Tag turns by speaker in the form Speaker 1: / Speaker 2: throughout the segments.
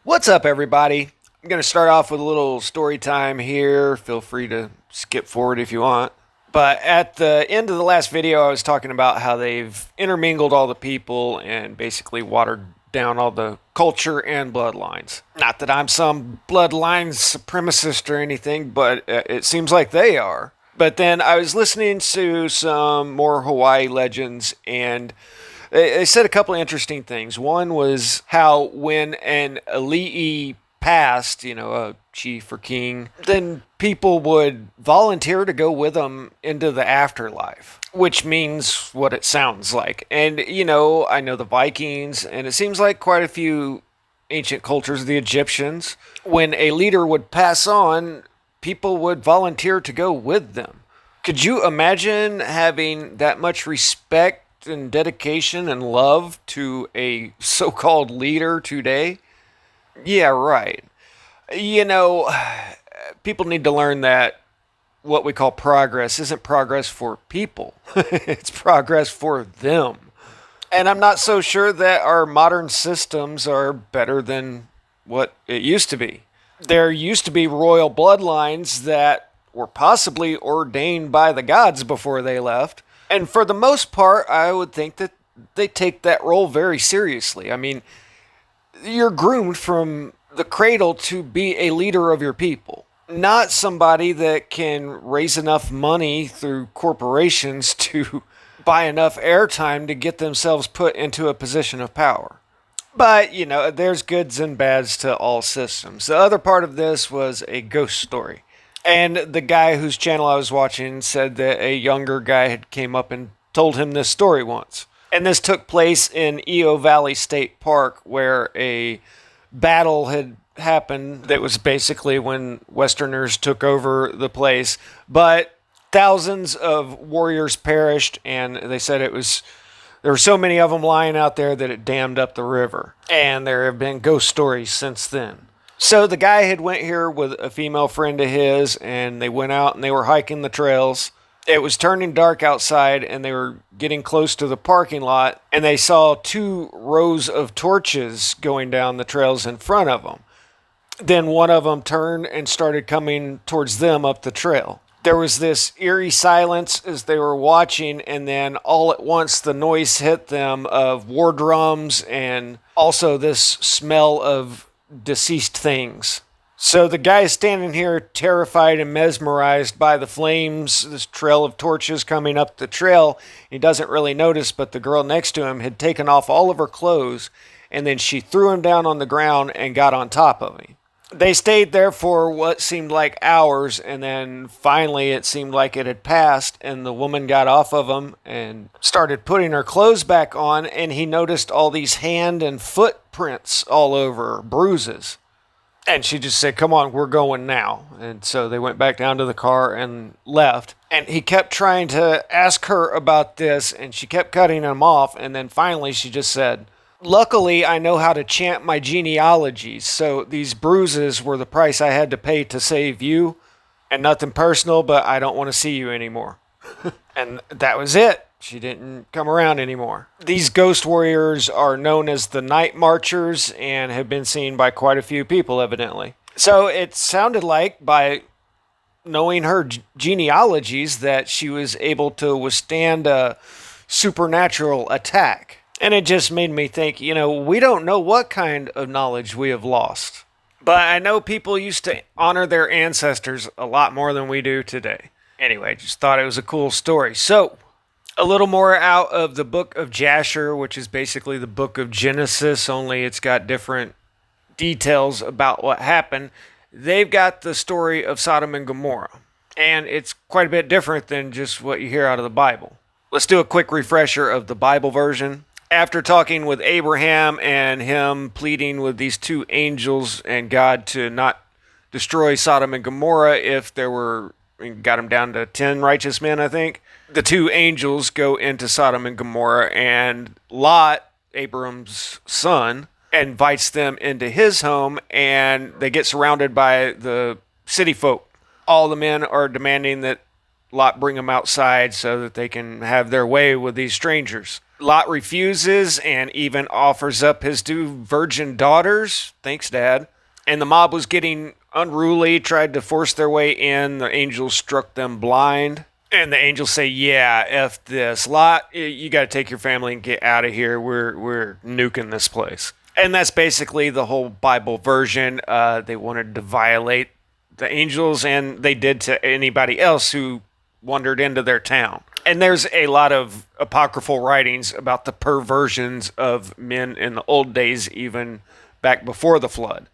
Speaker 1: What's up, everybody? I'm going to start off with a little story time here. Feel free to skip forward if you want. But at the end of the last video, I was talking about how they've intermingled all the people and basically watered down all the culture and bloodlines. Not that I'm some bloodline supremacist or anything, but it seems like they are. But then I was listening to some more Hawaii legends, and they said a couple of interesting things. One was how when an ali'i passed, a chief or king, then people would volunteer to go with them into the afterlife, which means what it sounds like. And, I know the Vikings, and it seems like quite a few ancient cultures, the Egyptians, when a leader would pass on, people would volunteer to go with them. Could you imagine having that much respect and dedication and love to a so-called leader today? Yeah, right. You know, people need to learn that what we call progress isn't progress for people. It's progress for them. And I'm not so sure that our modern systems are better than what it used to be. There used to be royal bloodlines that were possibly ordained by the gods before they left. And for the most part, I would think that they take that role very seriously. I mean, you're groomed from the cradle to be a leader of your people, not somebody that can raise enough money through corporations to buy enough airtime to get themselves put into a position of power. But, there's goods and bads to all systems. The other part of this was a ghost story. And the guy whose channel I was watching said that a younger guy had came up and told him this story once. And this took place in Eo Valley State Park, where a battle had happened that was basically when Westerners took over the place. But thousands of warriors perished, and they said there were so many of them lying out there that it dammed up the river. And there have been ghost stories since then. So the guy had went here with a female friend of his, and they went out and they were hiking the trails. It was turning dark outside, and they were getting close to the parking lot, and they saw 2 rows of torches going down the trails in front of them. Then one of them turned and started coming towards them up the trail. There was this eerie silence as they were watching, and then all at once the noise hit them of war drums and also this smell of deceased things. So the guy is standing here terrified and mesmerized by the flames, this trail of torches coming up the trail. He doesn't really notice, but the girl next to him had taken off all of her clothes, and then she threw him down on the ground and got on top of him. They stayed there for what seemed like hours, and then finally it seemed like it had passed, and the woman got off of him and started putting her clothes back on, and he noticed all these hand and footprints all over, bruises. And she just said, "Come on, we're going now." And so they went back down to the car and left. And he kept trying to ask her about this, and she kept cutting him off, and then finally she just said, "Luckily, I know how to chant my genealogies, so these bruises were the price I had to pay to save you, and nothing personal, but I don't want to see you anymore." And that was it. She didn't come around anymore. These ghost warriors are known as the Night Marchers and have been seen by quite a few people, evidently. So it sounded like, by knowing her genealogies, that she was able to withstand a supernatural attack. And it just made me think, we don't know what kind of knowledge we have lost. But I know people used to honor their ancestors a lot more than we do today. Anyway, just thought it was a cool story. So, a little more out of the Book of Jasher, which is basically the Book of Genesis, only it's got different details about what happened. They've got the story of Sodom and Gomorrah. And it's quite a bit different than just what you hear out of the Bible. Let's do a quick refresher of the Bible version. After talking with Abraham and him pleading with these 2 angels and God to not destroy Sodom and Gomorrah if there were, got him down to 10 righteous men, I think. The 2 angels go into Sodom and Gomorrah, and Lot, Abram's son, invites them into his home, and they get surrounded by the city folk. All the men are demanding that Lot bring them outside so that they can have their way with these strangers. Lot refuses and even offers up his two virgin daughters. Thanks, Dad. And the mob was getting unruly, tried to force their way in. The angels struck them blind. And the angels say, yeah, F this. Lot, you got to take your family and get out of here. We're nuking this place. And that's basically the whole Bible version. They wanted to violate the angels, and they did to anybody else who wandered into their town. And there's a lot of apocryphal writings about the perversions of men in the old days, even back before the flood.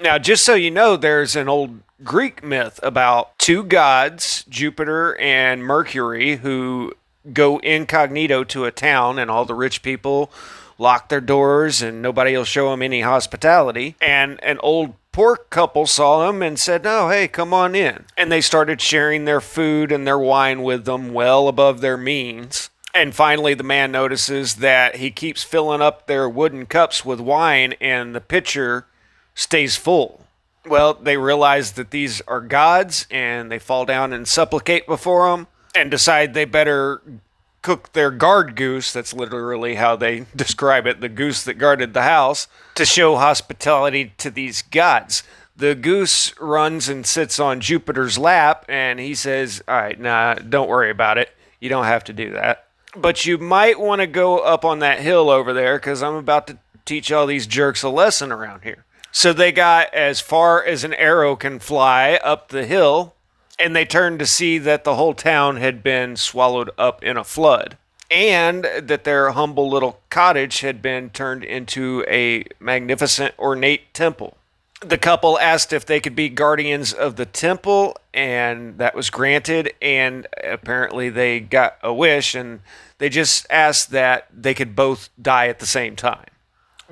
Speaker 1: Now, just so you know, there's an old Greek myth about two gods, Jupiter and Mercury, who go incognito to a town, and all the rich people lock their doors and nobody will show them any hospitality. And an old poor couple saw them and said, "No, hey, come on in." And they started sharing their food and their wine with them well above their means. And finally, the man notices that he keeps filling up their wooden cups with wine and the pitcher stays full. Well, they realize that these are gods, and they fall down and supplicate before them and decide they better cook their guard goose. That's literally how they describe it, the goose that guarded the house, to show hospitality to these gods. The goose runs and sits on Jupiter's lap, and he says, "All right, nah, don't worry about it. You don't have to do that. But you might want to go up on that hill over there, because I'm about to teach all these jerks a lesson around here." So they got as far as an arrow can fly up the hill, and they turned to see that the whole town had been swallowed up in a flood, and that their humble little cottage had been turned into a magnificent, ornate temple. The couple asked if they could be guardians of the temple, and that was granted, and apparently they got a wish, and they just asked that they could both die at the same time.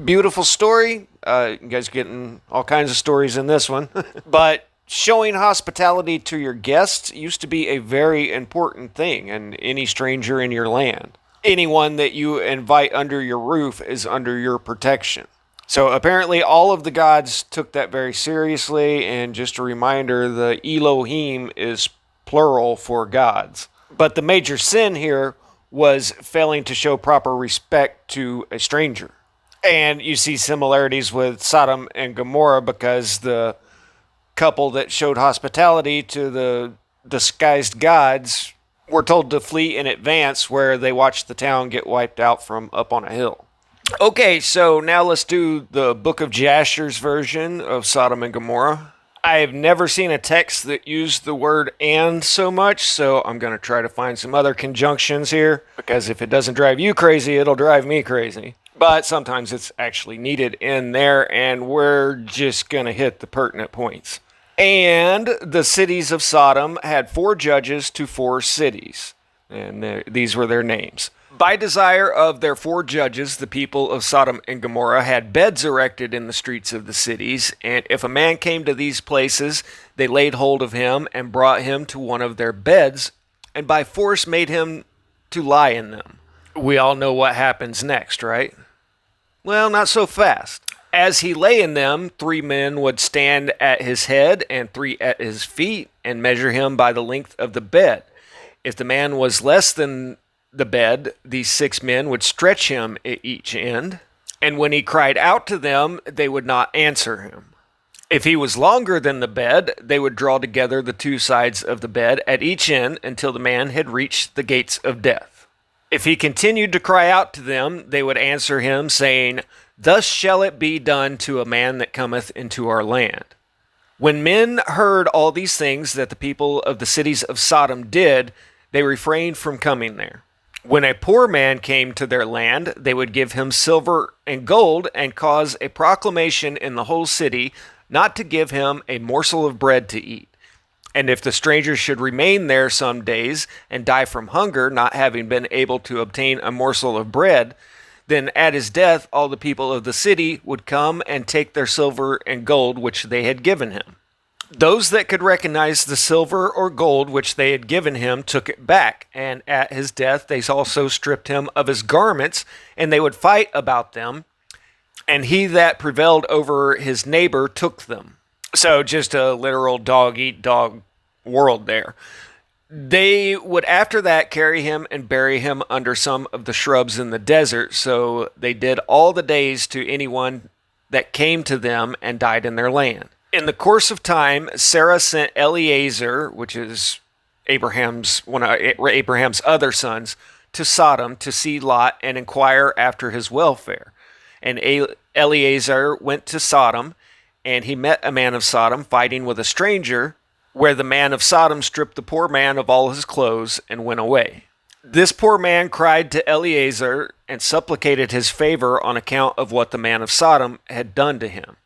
Speaker 1: Beautiful story. You guys getting all kinds of stories in this one. But showing hospitality to your guests used to be a very important thing, and any stranger in your land. Anyone that you invite under your roof is under your protection. So apparently all of the gods took that very seriously, and just a reminder, the Elohim is plural for gods. But the major sin here was failing to show proper respect to a stranger. And you see similarities with Sodom and Gomorrah, because the couple that showed hospitality to the disguised gods were told to flee in advance, where they watched the town get wiped out from up on a hill. Okay, so now let's do the Book of Jasher's version of Sodom and Gomorrah. I've never seen a text that used the word "and" so much, so I'm going to try to find some other conjunctions here, because if it doesn't drive you crazy, it'll drive me crazy. But sometimes it's actually needed in there, and we're just going to hit the pertinent points. And the cities of Sodom had 4 judges to 4 cities, and these were their names. By desire of their 4 judges, the people of Sodom and Gomorrah had beds erected in the streets of the cities, and if a man came to these places, they laid hold of him and brought him to one of their beds, and by force made him to lie in them. We all know what happens next, right? Well, not so fast. As he lay in them, 3 men would stand at his head and 3 at his feet, and measure him by the length of the bed. If the man was less than the bed, these 6 men would stretch him at each end, and when he cried out to them, they would not answer him. If he was longer than the bed, they would draw together the 2 sides of the bed at each end until the man had reached the gates of death. If he continued to cry out to them, they would answer him, saying, "Thus shall it be done to a man that cometh into our land." When men heard all these things that the people of the cities of Sodom did, they refrained from coming there. When a poor man came to their land, they would give him silver and gold, and cause a proclamation in the whole city not to give him a morsel of bread to eat. And if the stranger should remain there some days and die from hunger, not having been able to obtain a morsel of bread, then at his death all the people of the city would come and take their silver and gold which they had given him. Those that could recognize the silver or gold which they had given him took it back, and at his death they also stripped him of his garments, and they would fight about them, and he that prevailed over his neighbor took them. So just a literal dog-eat-dog world there. They would after that carry him and bury him under some of the shrubs in the desert. So they did all the days to anyone that came to them and died in their land. In the course of time, Sarah sent Eliezer, which is one of Abraham's other sons, to Sodom to see Lot and inquire after his welfare. And Eliezer went to Sodom, and he met a man of Sodom fighting with a stranger, where the man of Sodom stripped the poor man of all his clothes and went away. This poor man cried to Eliezer and supplicated his favor on account of what the man of Sodom had done to him.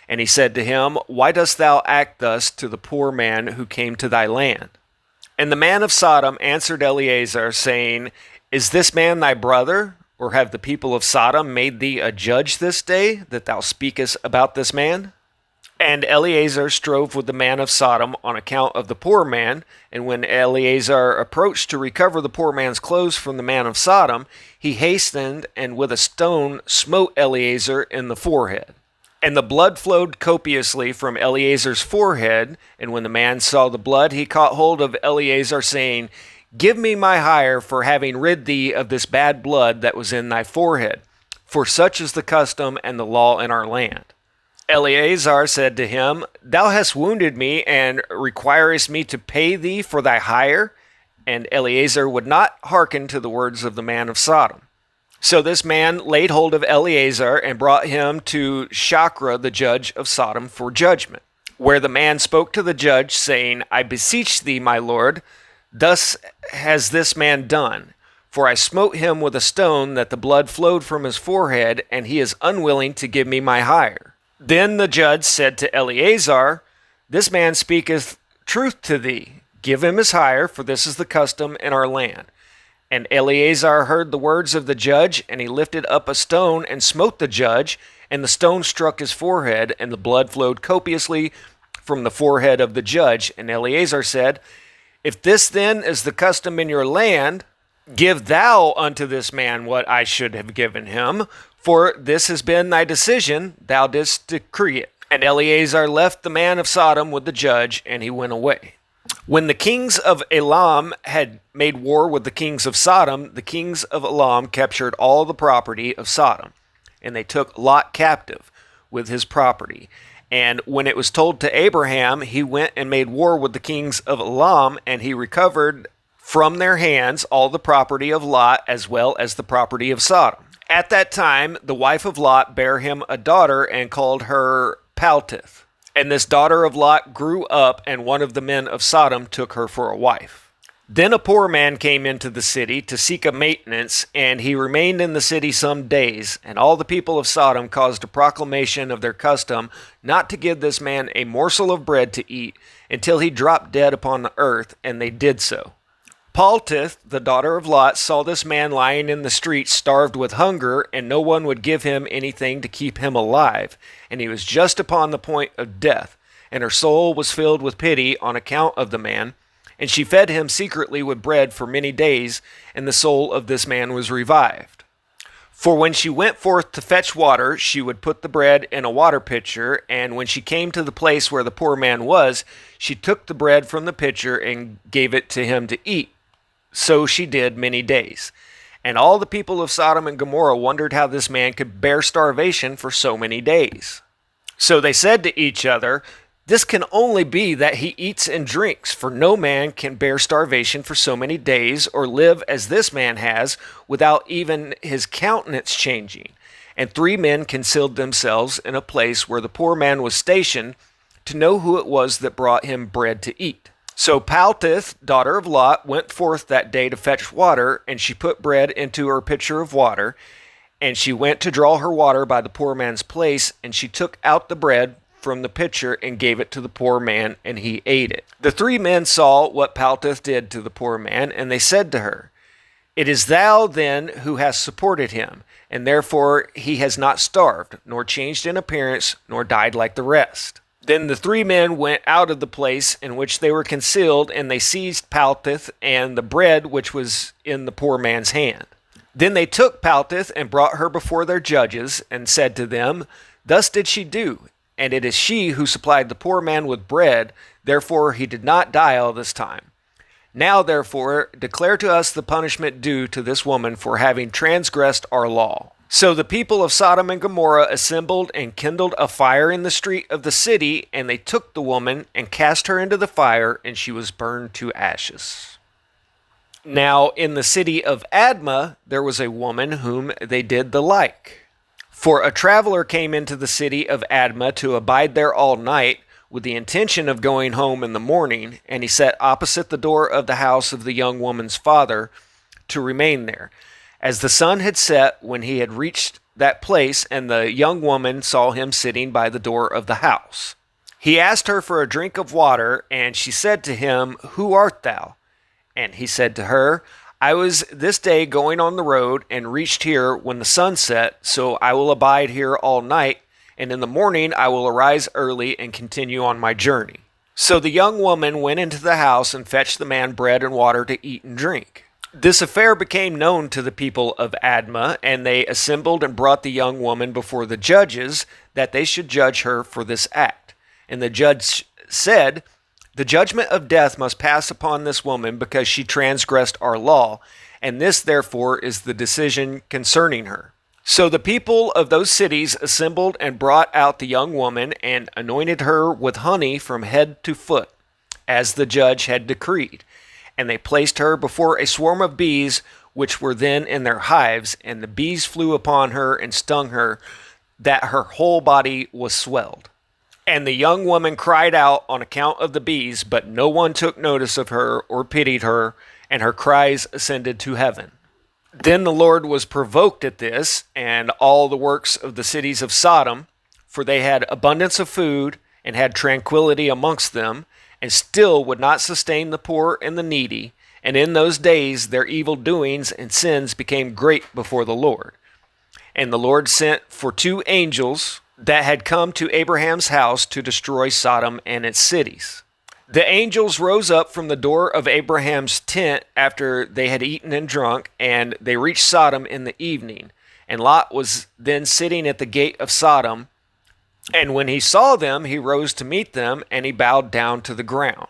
Speaker 1: And he said to him, "Why dost thou act thus to the poor man who came to thy land?" And the man of Sodom answered Eliezer, saying, "Is this man thy brother? Or have the people of Sodom made thee a judge this day, that thou speakest about this man?" And Eliezer strove with the man of Sodom on account of the poor man. And when Eliezer approached to recover the poor man's clothes from the man of Sodom, he hastened and with a stone smote Eliezer in the forehead. And the blood flowed copiously from Eliezer's forehead. And when the man saw the blood, he caught hold of Eliezer, saying, "Give me my hire for having rid thee of this bad blood that was in thy forehead. For such is the custom and the law in our land." Eleazar said to him, "Thou hast wounded me, and requirest me to pay thee for thy hire?" And Eleazar would not hearken to the words of the man of Sodom. So this man laid hold of Eleazar and brought him to Shachra, the judge of Sodom, for judgment, where the man spoke to the judge, saying, "I beseech thee, my lord, thus has this man done. For I smote him with a stone that the blood flowed from his forehead, and he is unwilling to give me my hire." Then the judge said to Eleazar, "This man speaketh truth to thee. Give him his hire, for this is the custom in our land." And Eleazar heard the words of the judge, and he lifted up a stone and smote the judge, and the stone struck his forehead, and the blood flowed copiously from the forehead of the judge. And Eleazar said, "If this then is the custom in your land, give thou unto this man what I should have given him. For this has been thy decision, thou didst decree it." And Eleazar left the man of Sodom with the judge, and he went away. When the kings of Elam had made war with the kings of Sodom, the kings of Elam captured all the property of Sodom, and they took Lot captive with his property. And when it was told to Abraham, he went and made war with the kings of Elam, and he recovered from their hands all the property of Lot as well as the property of Sodom. At that time, the wife of Lot bare him a daughter and called her Paltith. And this daughter of Lot grew up, and one of the men of Sodom took her for a wife. Then a poor man came into the city to seek a maintenance, and he remained in the city some days. And all the people of Sodom caused a proclamation of their custom not to give this man a morsel of bread to eat until he dropped dead upon the earth, and they did so. Paltith, the daughter of Lot, saw this man lying in the street, starved with hunger, and no one would give him anything to keep him alive, and he was just upon the point of death. And her soul was filled with pity on account of the man, and she fed him secretly with bread for many days, and the soul of this man was revived. For when she went forth to fetch water, she would put the bread in a water pitcher, and when she came to the place where the poor man was, she took the bread from the pitcher and gave it to him to eat. So she did many days. And all the people of Sodom and Gomorrah wondered how this man could bear starvation for so many days. So they said to each other, "This can only be that he eats and drinks, for no man can bear starvation for so many days, or live as this man has, without even his countenance changing." And 3 men concealed themselves in a place where the poor man was stationed, to know who it was that brought him bread to eat. So Paltith, daughter of Lot, went forth that day to fetch water, and she put bread into her pitcher of water, and she went to draw her water by the poor man's place, and she took out the bread from the pitcher and gave it to the poor man, and he ate it. The 3 men saw what Paltith did to the poor man, and they said to her, "It is thou then who hast supported him, and therefore he has not starved, nor changed in appearance, nor died like the rest." Then the 3 men went out of the place in which they were concealed, and they seized Paltith and the bread which was in the poor man's hand. Then they took Paltith and brought her before their judges, and said to them, "Thus did she do, and it is she who supplied the poor man with bread, therefore he did not die all this time." Now, therefore, declare to us the punishment due to this woman for having transgressed our law. So the people of Sodom and Gomorrah assembled and kindled a fire in the street of the city, and they took the woman and cast her into the fire, and she was burned to ashes. Now, in the city of Admah, there was a woman whom they did the like. For a traveler came into the city of Admah to abide there all night, with the intention of going home in the morning, and he sat opposite the door of the house of the young woman's father to remain there. As the sun had set when he had reached that place, and the young woman saw him sitting by the door of the house. He asked her for a drink of water, and she said to him, "Who art thou?" And he said to her, "I was this day going on the road, and reached here when the sun set, so I will abide here all night, and in the morning I will arise early and continue on my journey." So the young woman went into the house and fetched the man bread and water to eat and drink. This affair became known to the people of Admah, and they assembled and brought the young woman before the judges, that they should judge her for this act. And the judge said, "The judgment of death must pass upon this woman, because she transgressed our law, and this therefore is the decision concerning her." So the people of those cities assembled and brought out the young woman, and anointed her with honey from head to foot, as the judge had decreed. And they placed her before a swarm of bees, which were then in their hives, and the bees flew upon her and stung her, that her whole body was swelled. And the young woman cried out on account of the bees, but no one took notice of her or pitied her, and her cries ascended to heaven. Then the Lord was provoked at this, and all the works of the cities of Sodom, for they had abundance of food, and had tranquility amongst them, and still would not sustain the poor and the needy. And in those days their evil doings and sins became great before the Lord. And the Lord sent for 2 angels that had come to Abraham's house to destroy Sodom and its cities. The angels rose up from the door of Abraham's tent after they had eaten and drunk, and they reached Sodom in the evening. And Lot was then sitting at the gate of Sodom. And when he saw them, he rose to meet them, and he bowed down to the ground.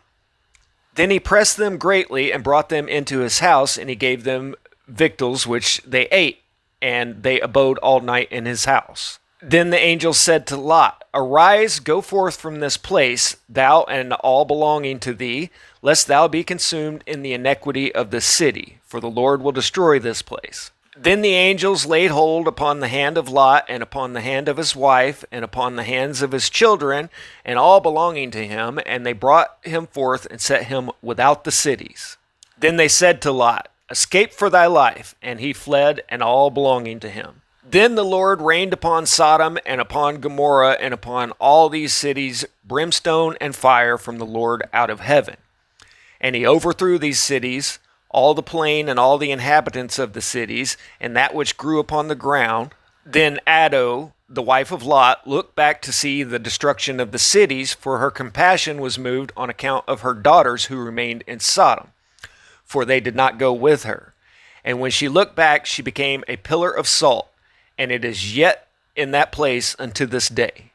Speaker 1: Then he pressed them greatly and brought them into his house, and he gave them victuals which they ate, and they abode all night in his house. Then the angel said to Lot, "Arise, go forth from this place, thou and all belonging to thee, lest thou be consumed in the iniquity of this city, for the Lord will destroy this place." Then the angels laid hold upon the hand of Lot, and upon the hand of his wife, and upon the hands of his children, and all belonging to him, and they brought him forth and set him without the cities. Then they said to Lot, "Escape for thy life," and he fled, and all belonging to him. Then the Lord rained upon Sodom and upon Gomorrah and upon all these cities brimstone and fire from the Lord out of heaven. And he overthrew these cities, all the plain and all the inhabitants of the cities, and that which grew upon the ground. Then Ado, the wife of Lot, looked back to see the destruction of the cities, for her compassion was moved on account of her daughters who remained in Sodom, for they did not go with her. And when she looked back, she became a pillar of salt, and it is yet in that place unto this day.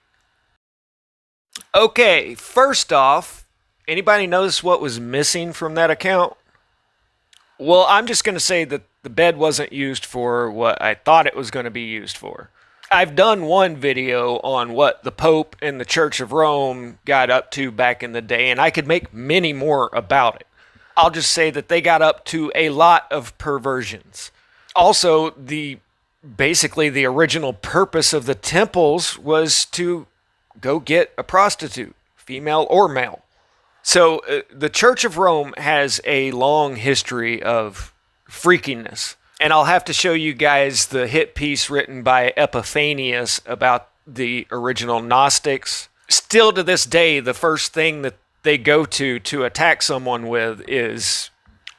Speaker 1: Okay, first off, anybody notice what was missing from that account? Well, I'm just going to say that the bed wasn't used for what I thought it was going to be used for. I've done one video on what the Pope and the Church of Rome got up to back in the day, and I could make many more about it. I'll just say that they got up to a lot of perversions. Also, basically the original purpose of the temples was to go get a prostitute, female or male. So the Church of Rome has a long history of freakiness. And I'll have to show you guys the hit piece written by Epiphanius about the original Gnostics. Still to this day, the first thing that they go to attack someone with is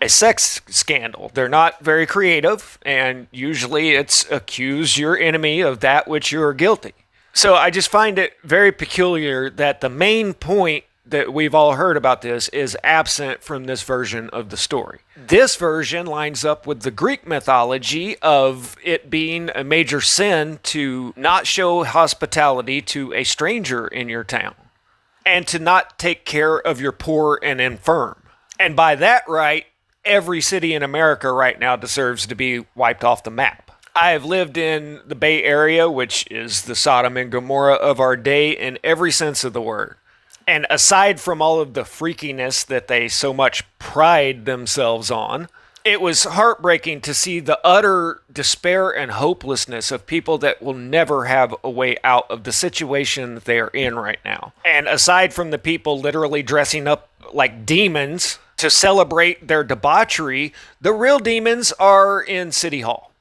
Speaker 1: a sex scandal. They're not very creative, and usually it's accuse your enemy of that which you are guilty. So I just find it very peculiar that the main point that we've all heard about this is absent from this version of the story. This version lines up with the Greek mythology of it being a major sin to not show hospitality to a stranger in your town, and to not take care of your poor and infirm. And by that right, every city in America right now deserves to be wiped off the map. I have lived in the Bay Area, which is the Sodom and Gomorrah of our day in every sense of the word. And aside from all of the freakiness that they so much pride themselves on, it was heartbreaking to see the utter despair and hopelessness of people that will never have a way out of the situation that they are in right now. And aside from the people literally dressing up like demons to celebrate their debauchery, the real demons are in City Hall.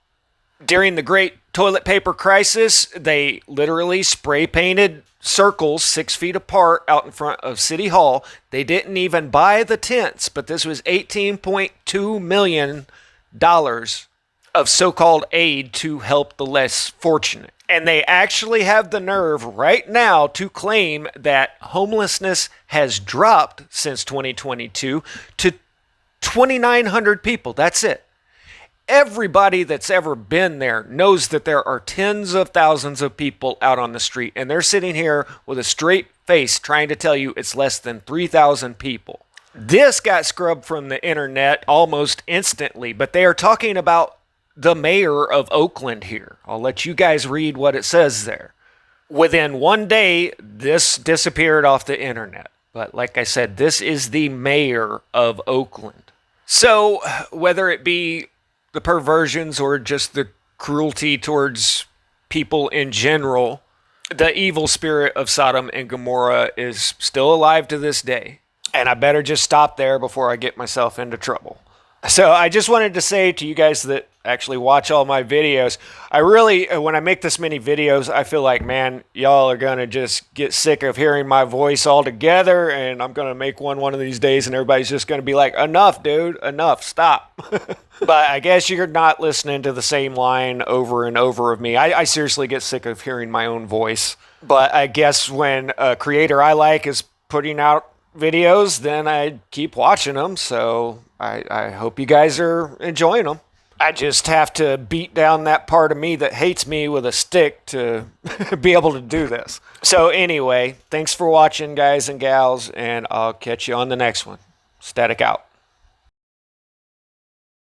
Speaker 1: During the Great Toilet Paper Crisis, they literally spray painted circles 6 feet apart out in front of City Hall. They didn't even buy the tents, but this was $18.2 million of so-called aid to help the less fortunate. And they actually have the nerve right now to claim that homelessness has dropped since 2022 to 2,900 people. That's it. Everybody that's ever been there knows that there are tens of thousands of people out on the street, and they're sitting here with a straight face trying to tell you it's less than 3,000 people. This got scrubbed from the internet almost instantly, but they are talking about the mayor of Oakland here. I'll let you guys read what it says there. Within one day, this disappeared off the internet. But like I said, this is the mayor of Oakland. So whether it be the perversions or just the cruelty towards people in general, the evil spirit of Sodom and Gomorrah is still alive to this day. And I better just stop there before I get myself into trouble. So I just wanted to say to you guys that actually watch all my videos, I really, when I make this many videos, I feel like, man, y'all are going to just get sick of hearing my voice altogether, and I'm going to make one of these days, and everybody's just going to be like, enough, dude, enough, stop. But I guess you're not listening to the same line over and over of me. I seriously get sick of hearing my own voice. But I guess when a creator I like is putting out videos, then I keep watching them, so I hope you guys are enjoying them. I just have to beat down that part of me that hates me with a stick to be able to do this. So anyway, thanks for watching, guys and gals, and I'll catch you on the next one. Static out.